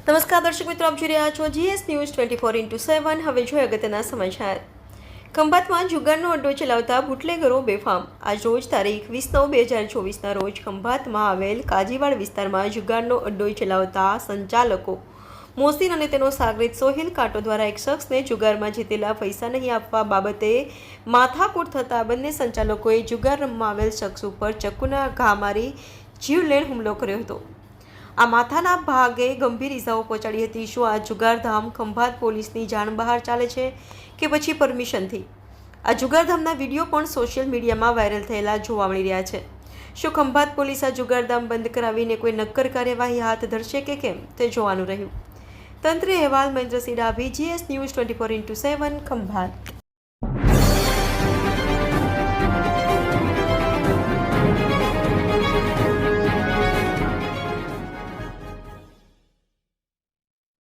નમસ્કાર દર્શક મિત્રો, આપ જોઈ રહ્યા છો GS ન્યૂઝ 24x7। હવે જોઈએ અગત્યના સમાચાર। ખંભાતમાં જુગારનો અડ્ડો ચલાવતા બુટલેગરો બેફામ। આજ રોજ તારીખ 20/9/2024ના રોજ ખંભાતમાં આવેલ કાજીવાડ વિસ્તારમાં જુગારનો અડ્ડો ચલાવતા સંચાલકો મોહસિન અને તેનો સાગરીત સોહિલ કાંટો દ્વારા એક શખ્સને જુગારમાં જીતેલા પૈસા નહીં આપવા બાબતે માથાકૂટ થતા બંને સંચાલકોએ જુગાર રમવા આવેલ શખ્સ ઉપર ચક્કુના ઘા મારી જીવલેણ હુમલો કર્યો હતો। આ માથાના ભાગે ગંભીર ઇજાઓ પહોંચાડી હતી। શું આ જુગારધામ ખંભાત પોલીસની જાણ બહાર ચાલે છે કે પછી પરમિશનથી? આ જુગારધામના વિડીયો પણ સોશિયલ મીડિયામાં વાયરલ થયેલા જોવા મળી રહ્યા છે। શું ખંભાત પોલીસ આ જુગારધામ બંધ કરાવીને કોઈ નક્કર કાર્યવાહી હાથ ધરશે કે કેમ તે જોવાનું રહ્યું। તંત્રી અહેવાલ Mahendrasinh Dabhi, GS news 24x7 Khambhat.